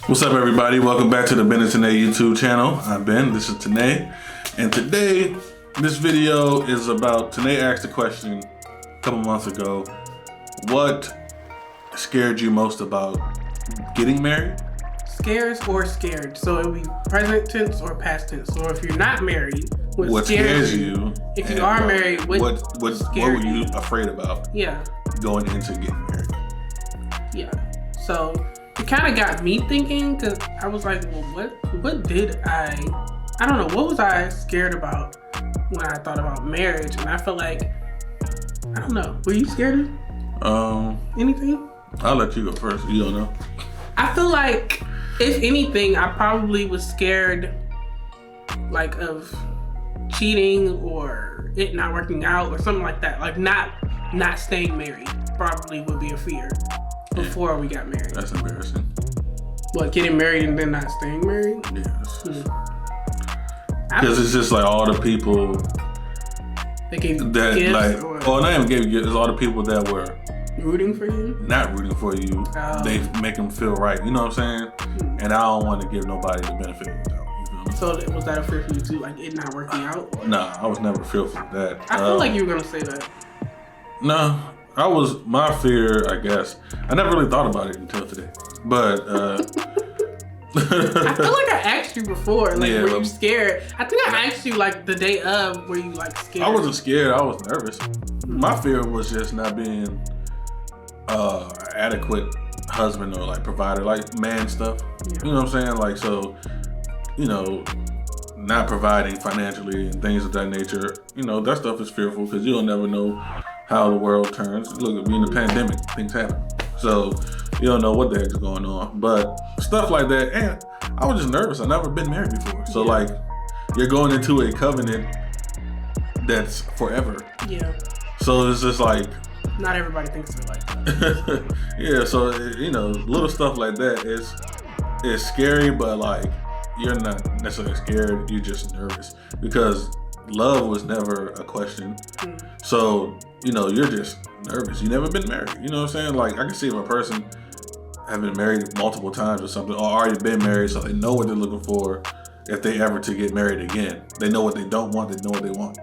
What's up, everybody? Welcome back to the Ben&Tanaye YouTube channel. I'm Ben, this is Tanaye. And today, this video is about, Tanaye asked a question a couple months ago. What scared you most about getting married? Scares or scared. So it would be present tense or past tense. So if you're not married, what scares you? If you are married, what were you afraid about? Yeah. Going into getting married. Yeah. So it kind of got me thinking, because I was like, well, what did I don't know, what was I scared about when I thought about marriage? And I felt like, I don't know, were you scared of anything? I'll let you go first. You don't know. I feel like, if anything, I probably was scared like of cheating or it not working out or something like that. Like not staying married probably would be a fear before we got married. That's embarrassing. What, getting married and then not staying married? Yes. Because it's just like all the people they gave you that gifts, like, well, not even gave you gifts. It's all the people that were rooting for you? Not rooting for you. They make them feel right. You know what I'm saying? And I don't want to give nobody the benefit of the doubt. You feel me? So was that a fear for you too? Like it not working out? Nah, I was never fearful of that. I feel like you were going to say that. No, my fear, I guess. I never really thought about it until today. But, I feel like I asked you before, like, were you scared? I think I asked you, like, the day of, were you, like, scared? I wasn't scared. I was nervous. My fear was just not being adequate husband or like provider, like man stuff. You know what I'm saying? Like, so, you know, not providing financially and things of that nature, you know, that stuff is fearful because you'll never know how the world turns. Look, we're in the pandemic, things happen. So you don't know what the heck's going on. But stuff like that, and I was just nervous. I've never been married before. So like, you're going into a covenant that's forever. Yeah. So it's just like, not everybody thinks of it like that. Yeah, so you know, little stuff like that is scary, but like you're not necessarily scared, you're just nervous because love was never a question. So, you know, you're just nervous. You never been married. You know what I'm saying? Like I can see if a person have been married multiple times or something, or already been married, so they know what they're looking for if they ever to get married again. They know what they don't want, they know what they want.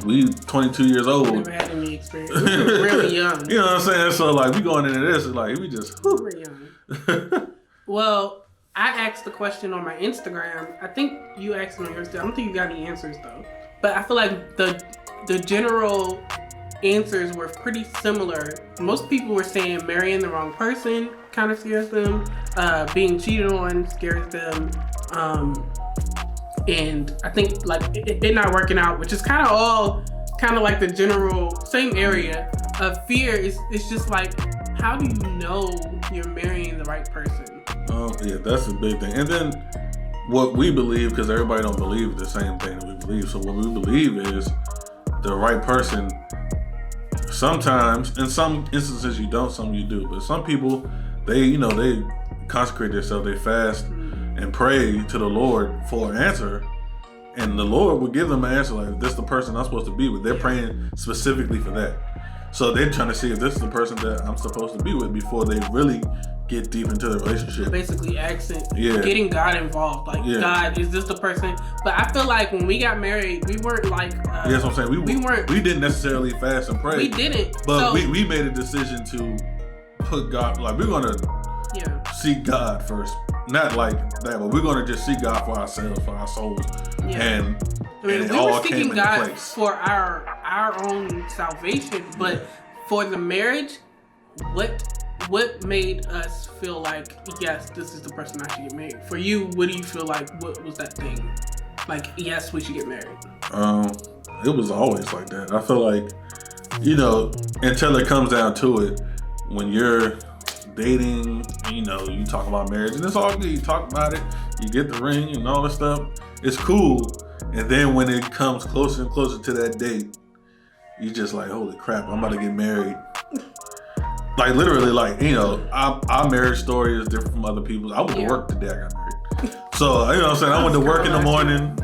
We 22 years old. Never had any experience. We were really young. You know what I'm saying? So like we going into this, like we just we're young. Well, I asked the question on my Instagram. I think you asked it on yours too. I don't think you got any answers though. But I feel like the general answers were pretty similar. Most people were saying marrying the wrong person kind of scares them. Being cheated on scares them. And I think like it not working out, which is kind of like the general same area of fear. It's just like, how do you know you're marrying the right person? Yeah, that's a big thing. And then what we believe, because everybody don't believe the same thing that we believe. So what we believe is the right person. Sometimes, in some instances you don't, some you do. But some people, they consecrate themselves, they fast and pray to the Lord for an answer, and the Lord will give them an answer like, this is the person I'm supposed to be with. They're praying specifically for that. So they're trying to see if this is the person that I'm supposed to be with before they really get deep into the relationship. Basically getting God involved. Like, God, is this the person? But I feel like when we got married, we weren't like... that's what I'm saying. We didn't necessarily fast and pray. We didn't. But we made a decision to put God... Like, we're going to seek God first. Not like that, but we're going to just seek God for ourselves, for our souls. Yeah. And we were seeking God for our own salvation, but for the marriage, what made us feel like, yes, this is the person I should get married? For you, what do you feel like, what was that thing? Like, yes, we should get married. It was always like that. I feel like, you know, until it comes down to it, when you're dating, you know, you talk about marriage and it's all good. You talk about it, you get the ring and all this stuff. It's cool. And then when it comes closer and closer to that date, you just like, holy crap, I'm about to get married. Like literally, like, you know, our marriage story is different from other people's. I went to work the day I got married. So, you know what I'm saying? I went to work in the morning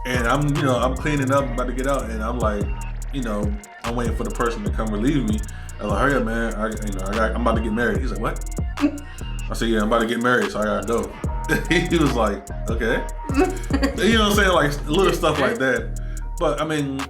and I'm cleaning up, about to get out, and I'm like, you know, I'm waiting for the person to come relieve me. I was like, hurry up, man. I'm about to get married. He's like, what? I said, yeah, I'm about to get married, so I gotta go. He was like, okay. You know what I'm saying? Like little stuff like that. But I mean,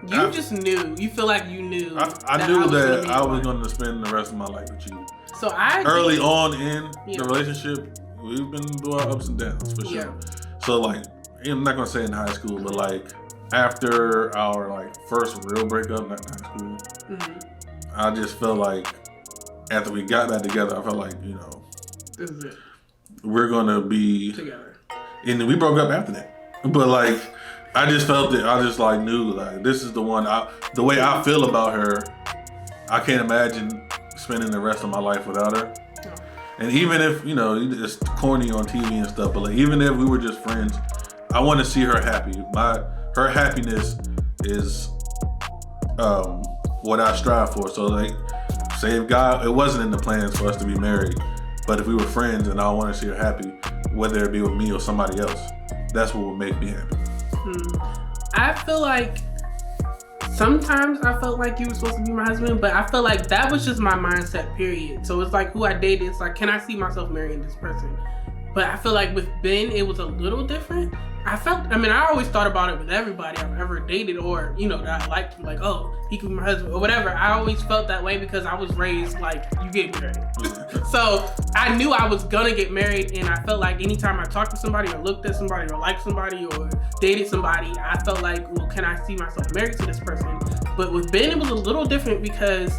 you just knew. You feel like you knew. I knew that I was going to spend the rest of my life with you. So early on in the relationship, we've been through our ups and downs for sure. So like, I'm not gonna say in high school, but like after our like first real breakup, not in high school, I just felt like after we got back together, I felt like, you know, this is it. We're gonna be together. And then we broke up after that. But like, I just felt it. I just like knew like this is the one. The way I feel about her, I can't imagine spending the rest of my life without her. No. And even if, you know, it's corny on TV and stuff, but like even if we were just friends, I want to see her happy. Her happiness is what I strive for. So like, say if God, it wasn't in the plans for us to be married, but if we were friends and I want to see her happy, whether it be with me or somebody else, that's what would make me happy. I feel like sometimes I felt like you were supposed to be my husband, but I feel like that was just my mindset, period. So it's like who I dated, it's like, can I see myself marrying this person? But I feel like with Ben, it was a little different. I always thought about it with everybody I've ever dated or, you know, that I liked, like, oh, he could be my husband or whatever. I always felt that way because I was raised like, you get married. So I knew I was gonna get married, and I felt like anytime I talked to somebody or looked at somebody or liked somebody or dated somebody, I felt like, well, can I see myself married to this person? But with Ben, it was a little different because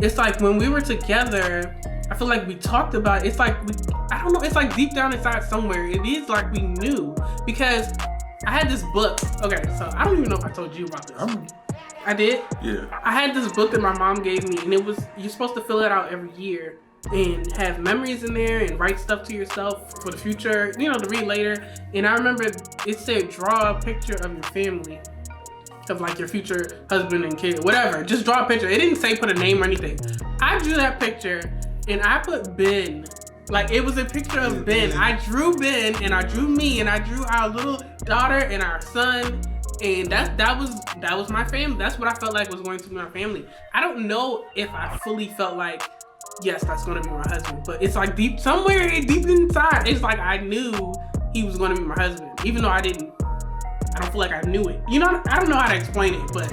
it's like when we were together, I feel like we talked about it. It's like, I don't know, it's like deep down inside somewhere. It is like we knew because I had this book. Okay, so I don't even know if I told you about this. I did? Yeah. I had this book that my mom gave me, and it was, you're supposed to fill it out every year and have memories in there and write stuff to yourself for the future, you know, to read later. And I remember it said, draw a picture of your family, of like your future husband and kid, whatever. Just draw a picture. It didn't say put a name or anything. I drew that picture and I put Ben. Like, it was a picture of Ben. I drew Ben and I drew me and I drew our little daughter and our son. And that was my family. That's what I felt like was going to be my family. I don't know if I fully felt like, yes, that's going to be my husband. But it's like somewhere deep inside, it's like I knew he was going to be my husband. Even though I don't feel like I knew it. You know, I don't know how to explain it, but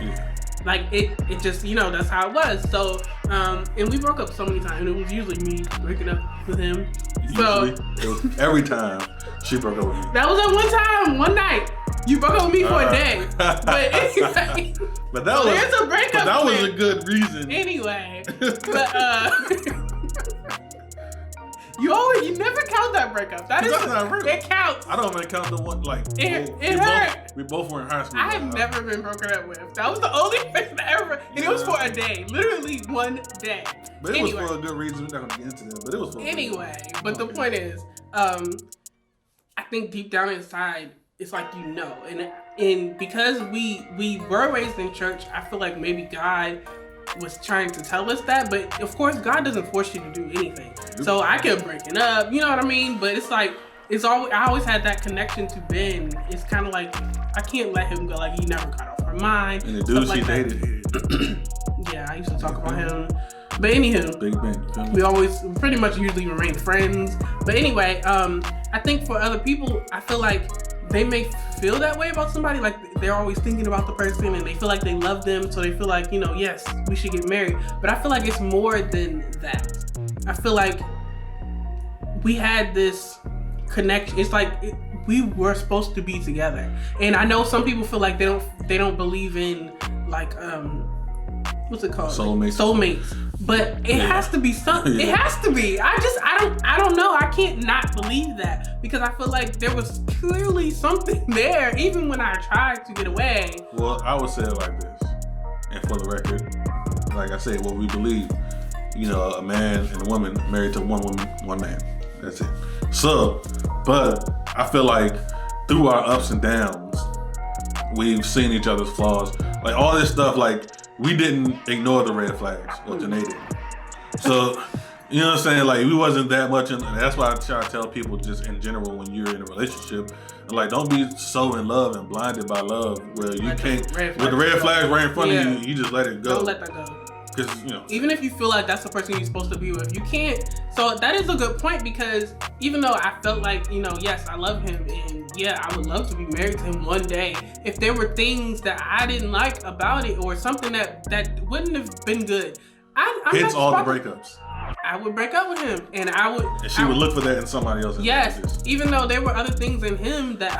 like it just, you know, that's how it was. So, and we broke up so many times, and it was usually me breaking up with him. Usually, it was every time she broke up with me. That was at one time, one night. You broke up with me for a day. But anyway. But that was there's a breakup. But that was a good reason. Anyway. But you never count that breakup. That's not real. It counts. I don't even count the one like it hurt. We both were in high school. I have never been broken up with. That was the only person ever, and it was for a day, literally one day. But it was for a good reason. We're not gonna get into that, but it was for but the point is, I think deep down inside, it's like, you know, and because we were raised in church, I feel like maybe God was trying to tell us that, but of course God doesn't force you to do anything. So I kept breaking up, you know what I mean? But it's like, I always had that connection to Ben. It's kind of like, I can't let him go. Like, he never got off my mind. And the dude she dated. Yeah, I used to talk about him. But anywho, Big Ben. We always pretty much usually remain friends. But anyway, I think for other people, I feel like they may feel that way about somebody, like they're always thinking about the person and they feel like they love them, so they feel like, you know, yes, we should get married. But I feel like it's more than that. I feel like we had this connection. It's like we were supposed to be together. And I know some people feel like they don't believe in like what's it called? Soulmates. But it has to be something. It has to be. I don't know. I can't not believe that, because I feel like there was clearly something there, even when I tried to get away. Well, I would say it like this, and for the record, like I said, what we believe, you know, a man and a woman married to one woman, one man. That's it. So, but I feel like through our ups and downs, we've seen each other's flaws. Like all this stuff, like, we didn't ignore the red flags, or Tanaye did. So, you know what I'm saying? Like, we wasn't that much, and that's why I try to tell people just in general when you're in a relationship, like, don't be so in love and blinded by love where you can't, with the red flags right in front of you, you just let it go. Don't let that go. Because, even if you feel like that's the person you're supposed to be with, you can't. So that is a good point, because even though I felt like, yes, I love him, and yeah, I would love to be married to him one day, if there were things that I didn't like about it, or something that wouldn't have been good, hence all the breakups. I would break up with him, and And she would look for that in somebody else. Yes, even though there were other things in him that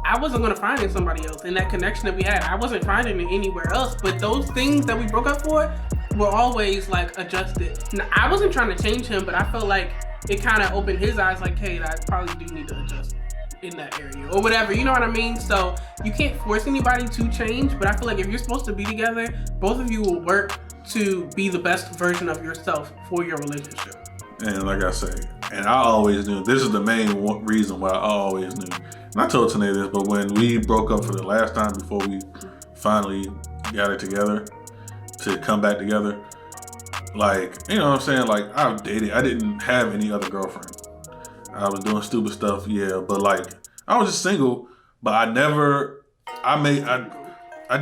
I wasn't going to find in somebody else. And that connection that we had, I wasn't finding it anywhere else. But those things that we broke up for were always like adjusted. Now, I wasn't trying to change him, but I felt like it kind of opened his eyes like, hey, I probably do need to adjust in that area or whatever. You know what I mean? So you can't force anybody to change. But I feel like if you're supposed to be together, both of you will work to be the best version of yourself for your relationship. And like I say, and I always knew, this is the main reason why I always knew. And I told Tanaye this, but when we broke up for the last time before we finally got it together to come back together, like, you know what I'm saying? Like, I've dated, I didn't have any other girlfriend. I was doing stupid stuff, yeah, but like, I was just single, but I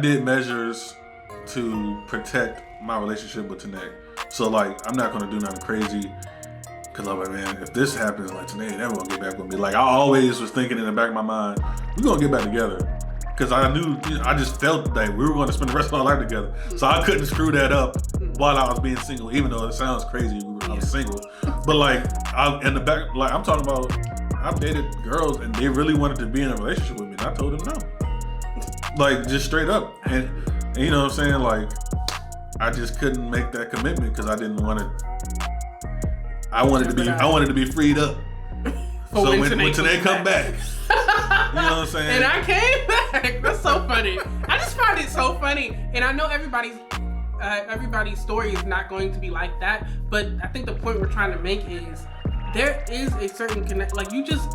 did measures to protect my relationship with Tanaye. So like, I'm not gonna do nothing crazy. Cause I'm like, man, if this happens, like Tanaye never gonna get back with me. Like I always was thinking in the back of my mind, we're gonna get back together. Cause I knew, I just felt that we were gonna spend the rest of our life together. So I couldn't screw that up while I was being single, even though it sounds crazy, I was single. But like, in the back, like I'm talking about, I've dated girls and they really wanted to be in a relationship with me. And I told them no. Like just straight up. And you know what I'm saying? Like, I just couldn't make that commitment because I didn't want to. I wanted to be freed up. So when Tanaye come back, you know what I'm saying? And I came back. That's so funny. I just find it so funny, and I know everybody's story is not going to be like that. But I think the point we're trying to make is there is a certain connect. Like you just.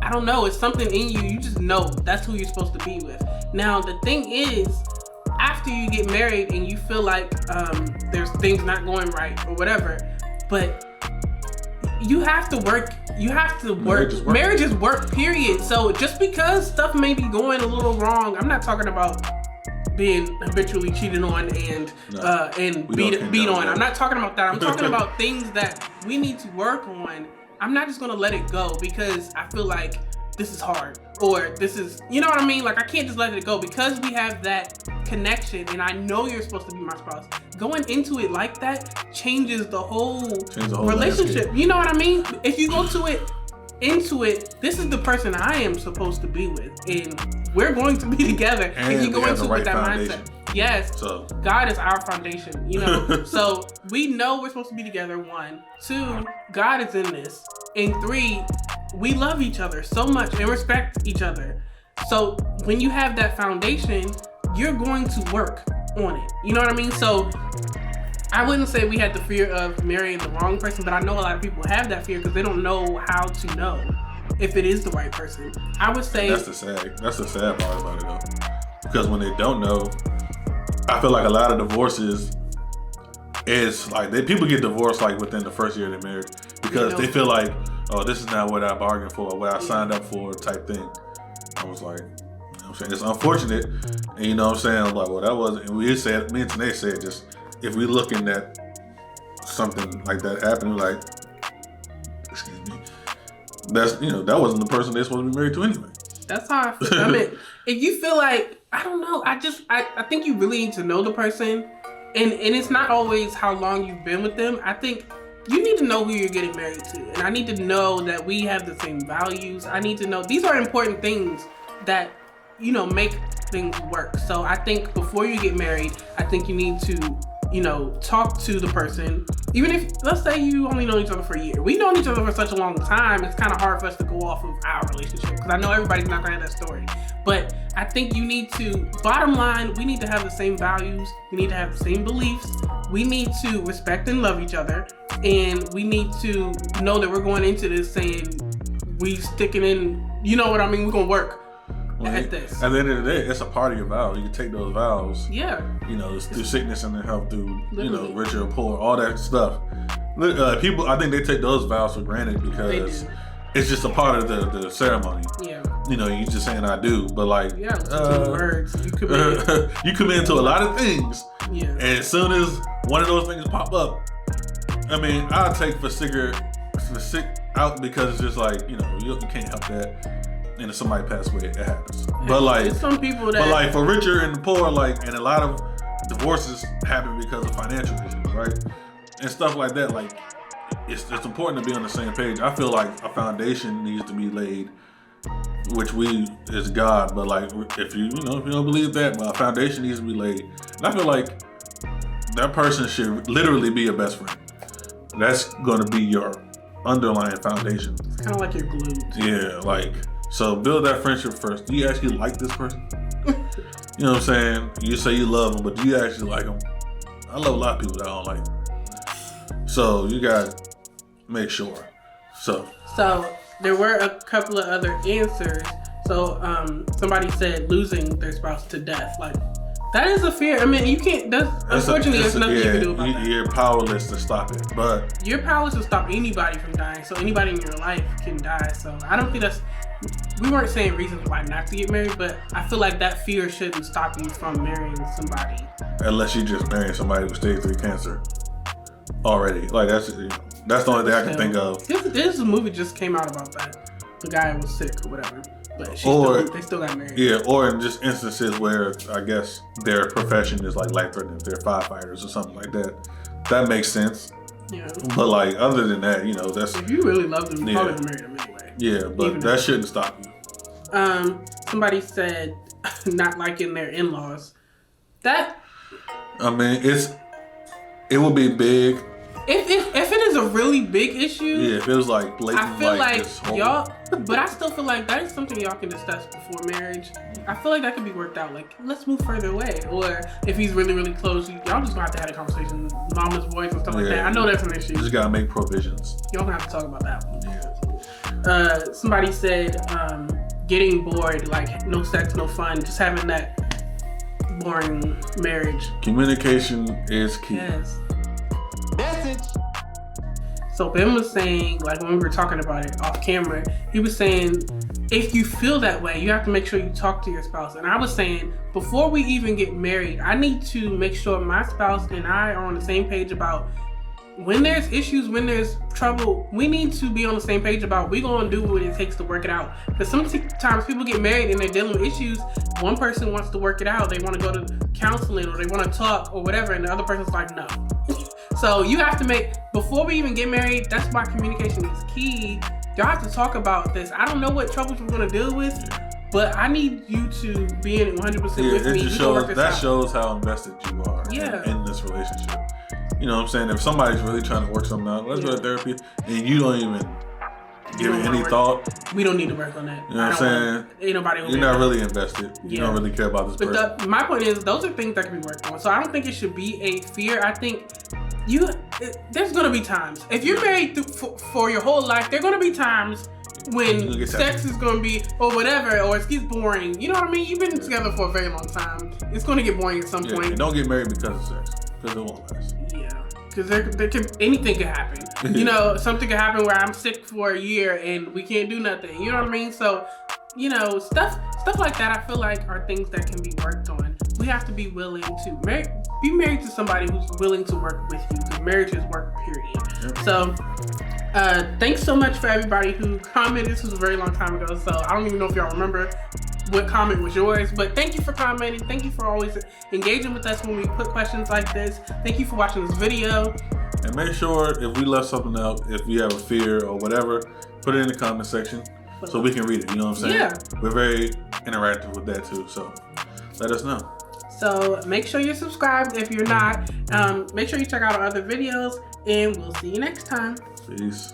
I don't know. It's something in you. You just know that's who you're supposed to be with. Now the thing is, after you get married and you feel like there's things not going right or whatever, but you have to work. Marriage is work, period. So just because stuff may be going a little wrong, I'm not talking about being habitually cheated on and beat on. I'm not talking about that. I'm talking about things that we need to work on. I'm not just gonna let it go because I feel like this is hard or this is, you know what I mean? Like I can't just let it go because we have that connection and I know you're supposed to be my spouse. Going into it like that changes the whole relationship. Landscape. You know what I mean? If you go into it, this is the person I am supposed to be with and we're going to be together. And if you go into it with that foundation. mindset. Yes. So God is our foundation, you know. So we know we're supposed to be together. 1, 2, God is in this. And 3, we love each other so much and respect each other. So when you have that foundation, you're going to work on it. You know what I mean? So I wouldn't say we had the fear of marrying the wrong person, but I know a lot of people have that fear because they don't know how to know if it is the right person. I would say that's the sad part about it though. Because when they don't know, I feel like a lot of divorces is like people get divorced like within the first year of their marriage because they feel like, oh, this is not what I bargained for, or what I signed up for, type thing. I was like, you know what I'm saying? It's unfortunate, and you know what I'm saying? I'm like, well, that wasn't. And me and Tanaye said, just if we looking at something like that happening, like, excuse me, that's that wasn't the person they're supposed to be married to anyway. That's how I feel. I mean, if you feel like, I don't know, I think you really need to know the person, and it's not always how long you've been with them. I think you need to know who you're getting married to, and I need to know that we have the same values. I need to know these are important things that make things work. So I think before you get married, I think you need to talk to the person. Even if, let's say you only know each other for a year. We've known each other for such a long time, it's kind of hard for us to go off of our relationship because I know everybody's not going to have that story. But I think you need to, bottom line, we need to have the same values. We need to have the same beliefs. We need to respect and love each other. And we need to know that we're going into this saying we sticking in, you know what I mean? We're going to work. At this. At the end of the day, it's a part of your vows. You can take those vows. Yeah. Through sickness and health, through rich or poor, all that stuff. People, I think they take those vows for granted because it's just a part of the ceremony. Yeah. You just saying I do, but like words. You commit you commit to a lot of things Yeah. And as soon as one of those things pop up, I mean, I'll take for sick out because it's just like, you know, you can't help that. And if somebody passed away, it happens. But like, it's some people that. But like for richer and poor, like, and a lot of divorces happen because of financial issues, right? And stuff like that. Like, it's important to be on the same page. I feel like a foundation needs to be laid, which is God. But like, if you don't believe that, but a foundation needs to be laid. And I feel like that person should literally be your best friend. That's going to be your underlying foundation. It's kind of like your glue. Yeah, like, so build that friendship first. Do you actually like this person? You know what I'm saying? You say you love them, but do you actually like them? I love a lot of people that I don't like. So you gotta make sure. So there were a couple of other answers. So somebody said losing their spouse to death. Like, that is a fear. I mean, you can't. Unfortunately, there's nothing you can do about that. You're powerless to stop it, but you're powerless to stop anybody from dying. So anybody in your life can die. So I don't think that's. We weren't saying reasons why not to get married, but I feel like that fear shouldn't stop you from marrying somebody. Unless you just marry somebody with stage 3 cancer already. Like, that's the only thing I can think of. This movie just came out about that. The guy was sick or whatever. But they still got married. Yeah, or in just instances where I guess their profession is like life-threatening, if they're firefighters or something like that. That makes sense. Yeah. But like, other than that, that's... If you really love them, you probably marry them anyway. Yeah, but that shouldn't stop you. Somebody said not liking their in-laws. That... I mean, it would be big. If it is a really big issue, yeah, if it was like blatant, I feel like y'all, but I still feel like that is something y'all can discuss before marriage. I feel like that could be worked out. Like, let's move further away, or if he's really, really close, y'all just gonna have to have a conversation, mama's voice and stuff like that. I know that's an issue. You just gotta make provisions. Y'all gonna have to talk about that one. Yeah. Somebody said getting bored, like no sex, no fun, just having that boring marriage. Communication is key. Yes. Message. So Ben was saying, like when we were talking about it off camera, he was saying, if you feel that way, you have to make sure you talk to your spouse. And I was saying, before we even get married, I need to make sure my spouse and I are on the same page about when there's issues, when there's trouble, we need to be on the same page about we're going to do what it takes to work it out. Because sometimes people get married and they're dealing with issues. One person wants to work it out. They want to go to counseling or they want to talk or whatever. And the other person's like, no. So you have to before we even get married, that's why communication is key. Y'all have to talk about this. I don't know what troubles we're going to deal with, but I need you to be in it 100% with me. That shows how invested you are in this relationship. You know what I'm saying? If somebody's really trying to work something out, let's go to therapy, and you don't even give it any thought. We don't need to work on that. You know what I'm saying? Ain't nobody. You're not really invested. You don't really care about this person. My point is, those are things that can be worked on. So I don't think it should be a fear. I think there's gonna be times if you're married for your whole life. There are gonna be times when sex is gonna be or whatever, or it gets boring. You know what I mean? You've been together for a very long time. It's gonna get boring at some point. And don't get married because of sex, because it won't last. Yeah, because anything could happen. Something could happen where I'm sick for a year and we can't do nothing. You know what I mean? So, stuff like that, I feel like are things that can be worked on. We have to be willing to be married to somebody who's willing to work with you, because marriage is work, period. Yep. So, thanks so much for everybody who commented. This was a very long time ago, so I don't even know if y'all remember what comment was yours, but thank you for commenting. Thank you for always engaging with us when we put questions like this. Thank you for watching this video. And make sure if we left something out, if you have a fear or whatever, put it in the comment section so we can read it. You know what I'm saying? Yeah. We're very interactive with that too, so let us know. So make sure you're subscribed if you're not. Make sure you check out our other videos, and we'll see you next time. Peace.